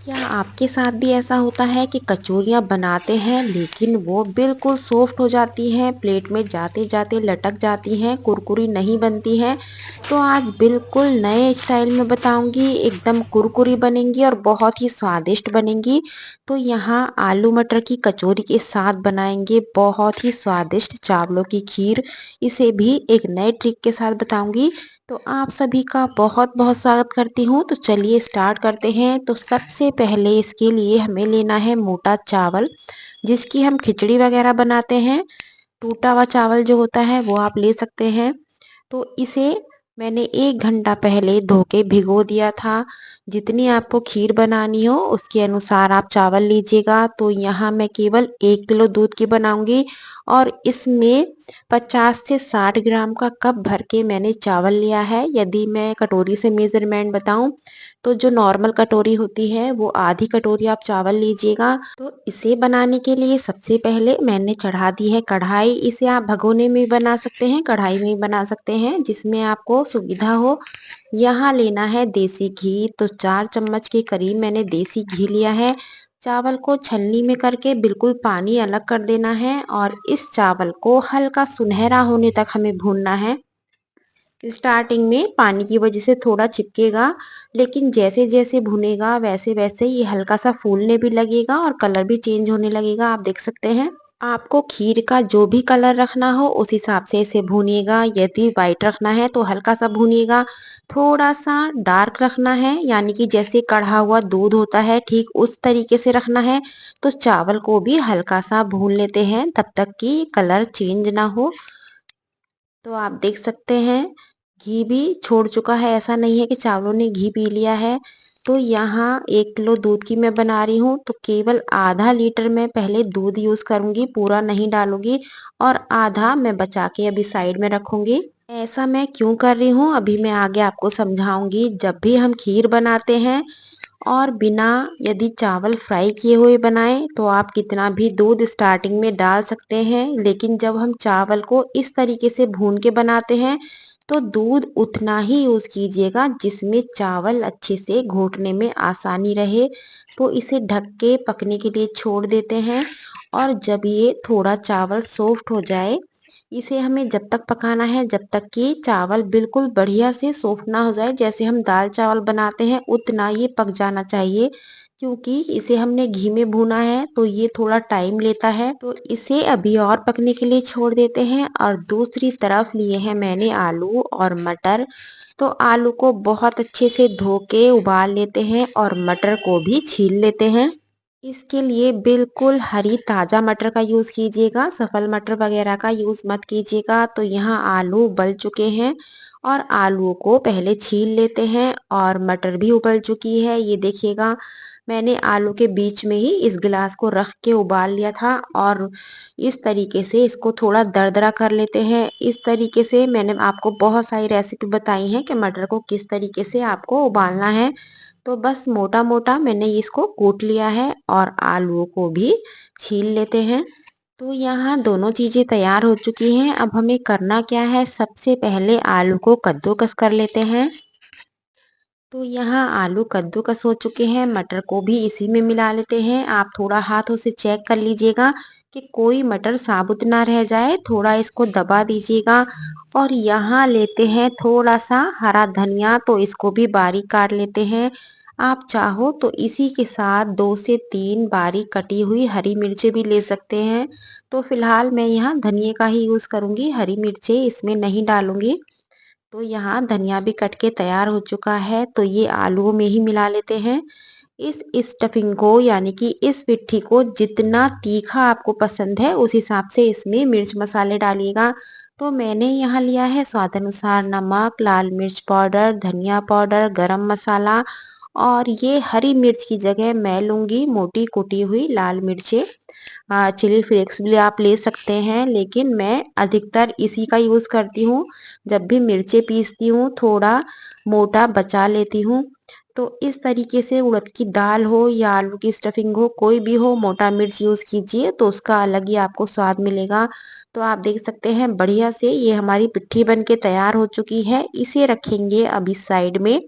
क्या आपके साथ भी ऐसा होता है कि कचौरियाँ बनाते हैं लेकिन वो बिल्कुल सॉफ्ट हो जाती हैं, प्लेट में जाते-जाते लटक जाती हैं, कुरकुरी नहीं बनती हैं? तो आज बिल्कुल नए स्टाइल में बताऊँगी, एकदम कुरकुरी बनेंगी और बहुत ही स्वादिष्ट बनेंगी। तो यहाँ आलू मटर की कचौरी के साथ बनाएँगे बहुत ही स्वादिष्ट चावलों की खीर। इसे भी एक नए ट्रिक के साथ बताऊँगी। तो आप सभी का बहुत-बहुत स्वागत करती हूँ। तो चलिए स्टार्ट करते हैं। तो सबसे पहले इसके लिए हमें लेना है मोटा चावल, जिसकी हम खिचड़ी वगैरह बनाते हैं। टूटा हुआ चावल जो होता है वो आप ले सकते हैं। तो इसे मैंने 1 घंटा पहले धो के भिगो दिया था। जितनी आपको खीर बनानी हो उसके अनुसार आप चावल लीजिएगा। तो यहाँ मैं केवल 1 किलो दूध की बनाऊँगी और इसमें 50 से 60 ग्राम का कप भर के मैंने चावल लिया है। यदि मैं कटोरी से मेज़रमेंट बताऊँ तो जो नॉर्मल कटोरी होती है वो आधी कटोरी आप चावल लीजिएगा। तो इसे बनाने के लिए सबसे पहले मैंने चढ़ा दी है कढ़ाई। इसे आप भगोने में भी बना सकते हैं, कढ़ाई में भी बना सकते हैं, जिसमें आपको सुविधा हो। यहाँ लेना है देसी घी। तो 4 चम्मच के करीब मैंने देसी घी लिया है। चावल को छलनी में करके बिल्कुल पानी अलग कर देना है और इस चावल को हल्का सुनहरा होने तक हमें भूनना है। स्टार्टिंग में पानी की वजह से थोड़ा चिपकेगा, लेकिन जैसे-जैसे भुनेगा वैसे-वैसे ये हल्का-सा फूलने भी लगेगा और कलर भी चेंज होने लगेगा, आप देख सकते हैं। आपको खीर का जो भी कलर रखना हो उस हिसाब से इसे भूनिएगा। यदि व्हाइट रखना है तो हल्का-सा भूनिएगा, थोड़ा-सा डार्क रखना है यानी कि जैसे कढ़ा हुआ दूध होता है ठीक उस तरीके से रखना है। तो चावल को भी हल्का-सा भून लेते हैं तब तक कि कलर चेंज ना हो। तो आप देख सकते हैं घी भी छोड़ चुका है, ऐसा नहीं है कि चावलों ने घी पी लिया है। तो यहाँ 1 किलो दूध की मैं बना रही हूँ तो केवल आधा लीटर मैं पहले दूध यूज़ करूँगी, पूरा नहीं डालूँगी और आधा मैं बचा के अभी साइड में रखूँगी। ऐसा मैं क्यों कर रही हूँ अभी मैं आगे आपको समझाऊँगी। जब भी हम खीर बनाते हैं और बिना यदि चावल फ्राई किए हुए बनाएं तो आप कितना भी दूध स्टार्टिंग में डाल सकते हैं, लेकिन जब हम चावल को इस तरीके से भून के बनाते हैं तो दूध उतना ही यूज़ कीजिएगा जिसमें चावल अच्छे से घोटने में आसानी रहे। तो इसे ढक के पकने के लिए छोड़ देते हैं और जब ये थोड़ा चावल सॉफ्ट हो जाए, इसे हमें जब तक पकाना है जब तक कि चावल बिल्कुल बढ़िया से सॉफ्ट ना हो जाए। जैसे हम दाल चावल बनाते हैं उतना ये पक जाना चाहिए, क्योंकि इसे हमने घी में भूना है तो ये थोड़ा टाइम लेता है। तो इसे अभी और पकने के लिए छोड़ देते हैं और दूसरी तरफ लिए हैं मैंने आलू और मटर। तो आलू को बहुत अच्छे से धो के उबाल लेते हैं और मटर को भी छील लेते हैं। इसके लिए बिल्कुल हरी ताज़ा मटर का यूज़ कीजिएगा, सफल मटर वगैरह का यूज़ मत कीजिएगा। तो यहाँ आलू उबल चुके हैं और आलूओं को पहले छील लेते हैं और मटर भी उबल चुकी है। ये देखिएगा मैंने आलू के बीच में ही इस गिलास को रख के उबाल लिया था और इस तरीके से इसको थोड़ा दरदरा कर लेते हैं। इस तरीके से मैंने आपको बहुत सारी रेसिपी बताई हैं कि मटर को किस तरीके से आपको उबालना है। तो बस मोटा-मोटा मैंने इसको कूट लिया है और आलूओं को भी छील लेते हैं। तो यहाँ दोनों चीज़ें तैयार हो चुकी हैं। अब हमें करना क्या है, सबसे पहले आलू को कद्दूकस कर लेते हैं। तो यहाँ आलू कद्दूकस हो चुके हैं, मटर को भी इसी में मिला लेते हैं। आप थोड़ा हाथों से चेक कर लीजिएगा कि कोई मटर साबुत ना रह जाए, थोड़ा इसको दबा दीजिएगा। और यहाँ लेते हैं थोड़ा सा हरा धनिया, तो इसको भी बारीक काट लेते हैं। आप चाहो तो इसी के साथ 2 से 3 बारीक कटी हुई हरी मिर्चें भी ले सकते हैं। तो फिलहाल मैं यहाँ धनिये का ही यूज़ करूँगी, हरी मिर्चें इसमें नहीं डालूँगी। तो यहाँ धनिया भी कट के तैयार हो चुका है, तो ये आलूओं में ही मिला लेते हैं। इस स्टफिंग को यानी कि इस पिट्ठी को जितना तीखा आपको पसंद है उस हिसाब से इसमें मिर्च मसाले डालिएगा। तो मैंने यहाँ लिया है स्वाद अनुसार नमक, लाल मिर्च पाउडर, धनिया पाउडर, गरम मसाला और ये हरी मिर्च की जगह मैं लूँगी मोटी कुटी हुई लाल मिर्चें। चिली फ्लेक्स भी आप ले सकते हैं, लेकिन मैं अधिकतर इसी का यूज़ करती हूँ। जब भी मिर्चें पीसती हूँ थोड़ा मोटा बचा लेती हूँ। तो इस तरीके से उड़द की दाल हो या आलू की स्टफिंग हो, कोई भी हो, मोटा मिर्च यूज़ कीजिए तो उसका अलग ही आपको स्वाद मिलेगा। तो आप देख सकते हैं बढ़िया से ये हमारी पिट्ठी बन के तैयार हो चुकी है। इसे रखेंगे अभी साइड में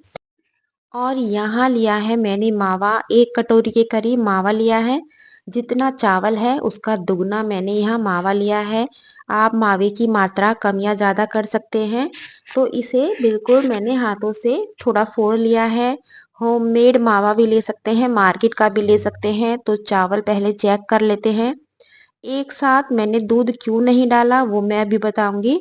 और यहाँ लिया है मैंने मावा, 1 कटोरी के करीब मावा लिया है। जितना चावल है उसका दुगना मैंने यहाँ मावा लिया है। आप मावे की मात्रा कम या ज़्यादा कर सकते हैं। तो इसे बिल्कुल मैंने हाथों से थोड़ा फोड़ लिया है। होममेड मावा भी ले सकते हैं, मार्केट का भी ले सकते हैं। तो चावल पहले चेक कर लेते हैं। एक साथ मैंने दूध क्यों नहीं डाला वो मैं अभी बताऊंगी।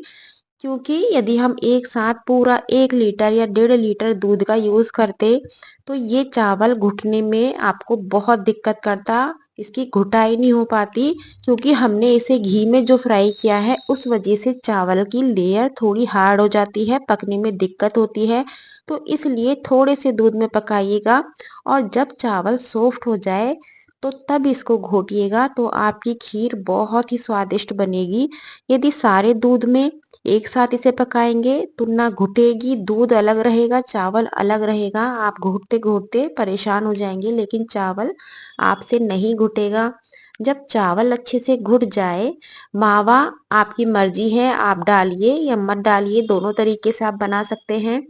क्योंकि यदि हम एक साथ पूरा 1 लीटर या 1.5 लीटर दूध का यूज़ करते तो ये चावल घुटने में आपको बहुत दिक्कत करता, इसकी घुटाई नहीं हो पाती। क्योंकि हमने इसे घी में जो फ्राई किया है उस वजह से चावल की लेयर थोड़ी हार्ड हो जाती है, पकने में दिक्कत होती है। तो इसलिए थोड़े से दूध में पकाइएगा और जब चावल सॉफ्ट हो जाए तो तब इसको घोटिएगा, तो आपकी खीर बहुत ही स्वादिष्ट बनेगी। यदि सारे दूध में एक साथ इसे पकाएंगे तो ना घुटेगी, दूध अलग रहेगा, चावल अलग रहेगा। आप घोटते घोटते परेशान हो जाएंगे, लेकिन चावल आपसे नहीं घुटेगा। जब चावल अच्छे से घुट जाए, मावा आपकी मर्जी है, आप डालिए या मत डालिए, दोनों तरीके से आप बना सकते हैं।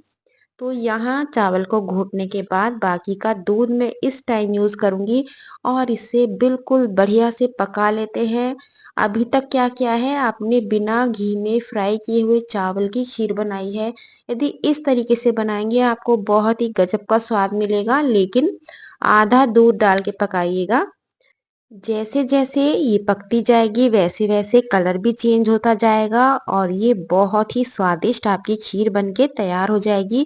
तो यहाँ चावल को घोटने के बाद बाकी का दूध मैं इस टाइम यूज़ करूँगी और इसे बिल्कुल बढ़िया से पका लेते हैं। अभी तक क्या किया है, आपने बिना घी में फ्राई किए हुए चावल की खीर बनाई है। यदि इस तरीके से बनाएंगे आपको बहुत ही गजब का स्वाद मिलेगा, लेकिन आधा दूध डाल के पकाइएगा। जैसे जैसे ये पकती जाएगी वैसे वैसे कलर भी चेंज होता जाएगा और ये बहुत ही स्वादिष्ट आपकी खीर बनके तैयार हो जाएगी।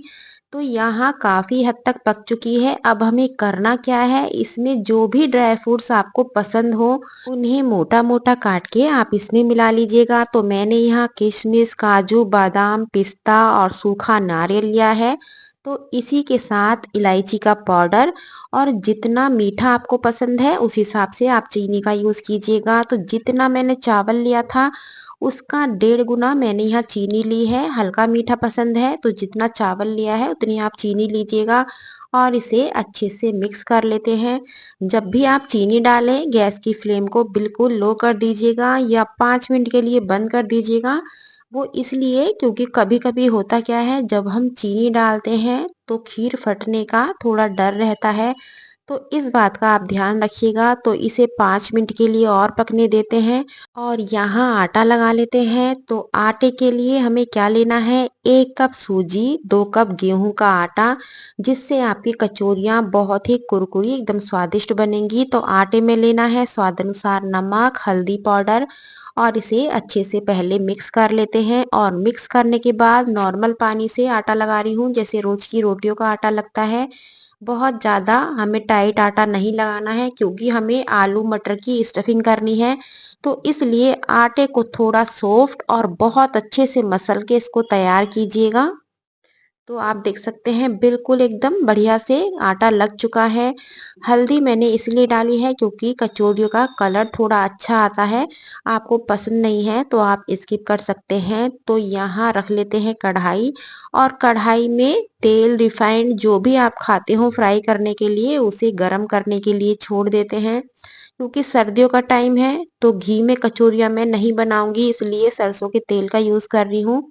तो यहाँ काफ़ी हद तक पक चुकी है। अब हमें करना क्या है, इसमें जो भी ड्राई फ्रूट्स आपको पसंद हो उन्हें मोटा मोटा काट के आप इसमें मिला लीजिएगा। तो मैंने यहाँ किशमिश, काजू, बादाम, पिस्ता और सूखा नारियल लिया है। तो इसी के साथ इलायची का पाउडर और जितना मीठा आपको पसंद है उस हिसाब से आप चीनी का यूज़ कीजिएगा। तो जितना मैंने चावल लिया था उसका 1.5 गुना मैंने यहाँ चीनी ली है। हल्का मीठा पसंद है तो जितना चावल लिया है उतनी आप चीनी लीजिएगा और इसे अच्छे से मिक्स कर लेते हैं। जब भी आप चीनी डालें गैस की फ्लेम को बिल्कुल लो कर दीजिएगा या 5 मिनट के लिए बंद कर दीजिएगा। वो इसलिए क्योंकि कभी-कभी होता क्या है, जब हम चीनी डालते हैं तो खीर फटने का थोड़ा डर रहता है। तो इस बात का आप ध्यान रखिएगा। तो इसे 5 मिनट के लिए और पकने देते हैं और यहाँ आटा लगा लेते हैं। तो आटे के लिए हमें क्या लेना है, 1 कप सूजी, 2 कप गेहूं का आटा, जिससे आपकी कचौरियाँ बहुत ही कुरकुरी एकदम स्वादिष्ट बनेंगी। तो आटे में लेना है स्वाद अनुसार नमक, हल्दी पाउडर और इसे अच्छे से पहले मिक्स कर लेते हैं। और मिक्स करने के बाद नॉर्मल पानी से आटा लगा रही हूँ जैसे रोज की रोटियों का आटा लगता है। बहुत ज़्यादा हमें टाइट आटा नहीं लगाना है क्योंकि हमें आलू मटर की स्टफिंग करनी है। तो इसलिए आटे को थोड़ा सॉफ्ट और बहुत अच्छे से मसल के इसको तैयार कीजिएगा। तो आप देख सकते हैं बिल्कुल एकदम बढ़िया से आटा लग चुका है। हल्दी मैंने इसलिए डाली है क्योंकि कचौरियों का कलर थोड़ा अच्छा आता है। आपको पसंद नहीं है तो आप स्किप कर सकते हैं। तो यहाँ रख लेते हैं कढ़ाई और कढ़ाई में तेल, रिफाइंड जो भी आप खाते हो फ्राई करने के लिए उसे गरम करने के लिए छोड़ देते हैं। क्योंकि सर्दियों का टाइम है तो घी में कचौरियाँ मैं नहीं बनाऊंगी, इसलिए सरसों के तेल का यूज़ कर रही हूँ।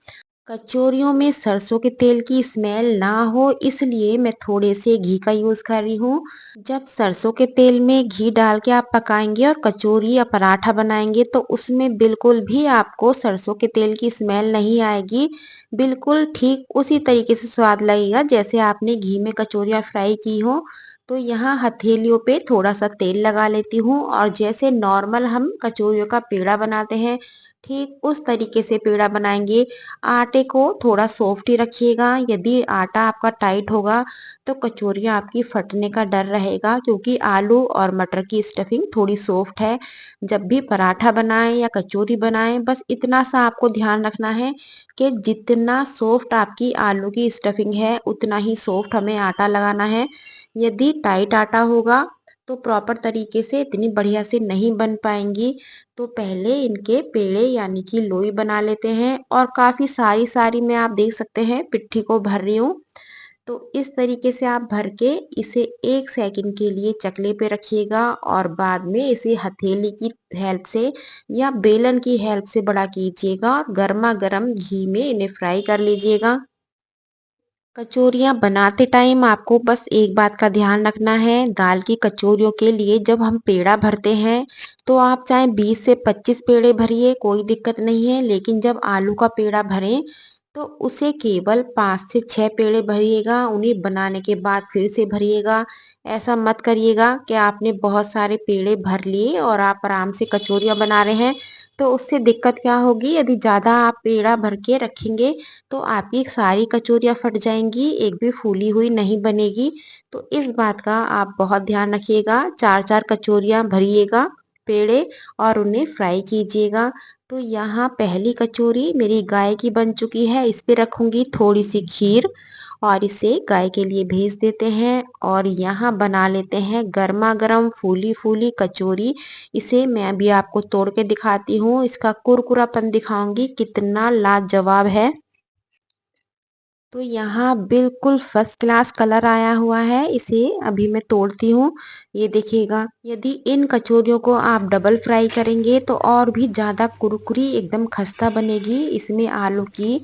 कचौरियों में सरसों के तेल की स्मेल ना हो इसलिए मैं थोड़े से घी का यूज़ कर रही हूँ। जब सरसों के तेल में घी डाल के आप पकाएंगे और कचौरी या पराठा बनाएंगे तो उसमें बिल्कुल भी आपको सरसों के तेल की स्मेल नहीं आएगी। बिल्कुल ठीक उसी तरीके से स्वाद लगेगा जैसे आपने घी में कचौरियाँ फ्राई की हो। तो यहाँ हथेलियों पे थोड़ा सा तेल लगा लेती हूँ और जैसे नॉर्मल हम कचौरियों का पेड़ा बनाते हैं ठीक उस तरीके से पेड़ा बनाएंगे। आटे को थोड़ा सॉफ्ट ही रखिएगा। यदि आटा आपका टाइट होगा तो कचौरियाँ आपकी फटने का डर रहेगा क्योंकि आलू और मटर की स्टफिंग थोड़ी सॉफ्ट है। जब भी पराठा बनाएं या कचौरी बनाएं बस इतना सा आपको ध्यान रखना है कि जितना सॉफ्ट आपकी आलू की स्टफिंग है उतना ही सॉफ्ट हमें आटा लगाना है। यदि टाइट आटा होगा तो प्रॉपर तरीके से इतनी बढ़िया से नहीं बन पाएंगी। तो पहले इनके पेड़े यानी कि लोई बना लेते हैं और काफ़ी सारी सारी मैं आप देख सकते हैं पिट्ठी को भर रही हूँ। तो इस तरीके से आप भर के इसे 1 सेकंड के लिए चकले पे रखिएगा और बाद में इसे हथेली की हेल्प से या बेलन की हेल्प से बड़ा कीजिएगा और गर्मा गर्म घी में इन्हें फ्राई कर लीजिएगा। कचौरियाँ बनाते टाइम आपको बस एक बात का ध्यान रखना है, दाल की कचौरियों के लिए जब हम पेड़ा भरते हैं, तो आप चाहे 20 से 25 पेड़े भरिए, कोई दिक्कत नहीं है। लेकिन जब आलू का पेड़ा भरें, तो उसे केवल 5 से 6 पेड़े भरिएगा, उन्हें बनाने के बाद फिर से भरिएगा। ऐसा मत करिएगा कि आपने बहुत सारे पेड़े भर लिए और आप आराम से कचौरियाँ बना रहे हैं, तो उससे दिक्कत क्या होगी, यदि ज़्यादा आप पेड़ा भर के रखेंगे तो आपकी सारी कचौरियाँ फट जाएँगी, एक भी फूली हुई नहीं बनेगी। तो इस बात का आप बहुत ध्यान रखिएगा, 4-4 कचौरियाँ भरिएगा पेड़े और उन्हें फ्राई कीजिएगा। तो यहाँ पहली कचौरी मेरी गाय की बन चुकी है, इस पे रखूँगी थोड़ी-सी खीर और इसे गाय के लिए भेज देते हैं और यहाँ बना लेते हैं गरमा-गरम फूली-फूली कचौरी। इसे मैं अभी आपको तोड़ के दिखाती हूँ, इसका कुरकुरापन दिखाऊँगी कितना लाजवाब है। तो यहाँ बिल्कुल फर्स्ट क्लास कलर आया हुआ है, इसे अभी मैं तोड़ती हूँ, ये देखिएगा। यदि इन कचौरियों को आप डबल फ्राई करेंगे तो और भी ज़्यादा कुरकुरी एकदम खस्ता बनेगी। इसमें आलू की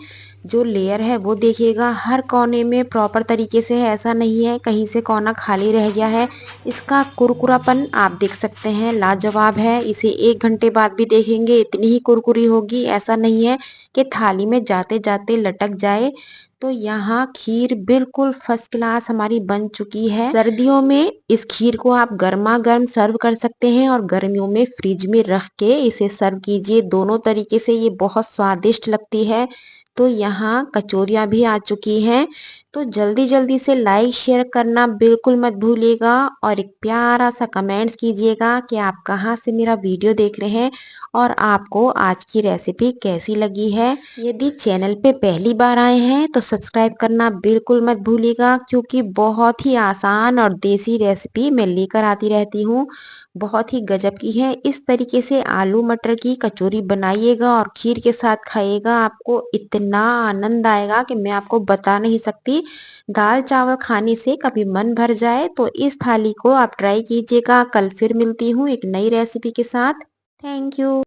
जो लेयर है वो देखिएगा हर कोने में प्रॉपर तरीके से है, ऐसा नहीं है कहीं से कोना खाली रह गया है। इसका कुरकुरापन आप देख सकते हैं, लाजवाब है। इसे 1 घंटे बाद भी देखेंगे इतनी ही कुरकुरी होगी, ऐसा नहीं है कि थाली में जाते-जाते लटक जाए। तो यहाँ खीर बिल्कुल फर्स्ट क्लास हमारी बन चुकी है। सर्दियों में इस खीर को आप गरमा-गर्म सर्व कर सकते हैं और गर्मियों में फ्रिज में रख के इसे सर्व कीजिए। दोनों तरीके से ये बहुत स्वादिष्ट लगती है। तो यहाँ कचौरियाँ भी आ चुकी हैं। तो जल्दी-जल्दी से लाइक शेयर करना बिल्कुल मत भूलिएगा और एक प्यारा-सा कमेंट्स कीजिएगा कि आप कहाँ से मेरा वीडियो देख रहे हैं और आपको आज की रेसिपी कैसी लगी है। यदि चैनल पे पहली बार आए हैं तो सब्सक्राइब करना बिल्कुल मत भूलिएगा, क्योंकि बहुत ही आसान और देसी रेसिपी मैं लेकर आती रहती हूँ। बहुत ही गजब की है। इस तरीके से आलू मटर की कचौरी बनाइएगा और खीर के साथ खाइएगा, आपको इतना आनंद आएगा कि मैं आपको बता नहीं सकती। दाल चावल खाने से कभी मन भर जाए तो इस थाली को आप ट्राई कीजिएगा। कल फिर मिलती हूँ एक नई रेसिपी के साथ। Thank you.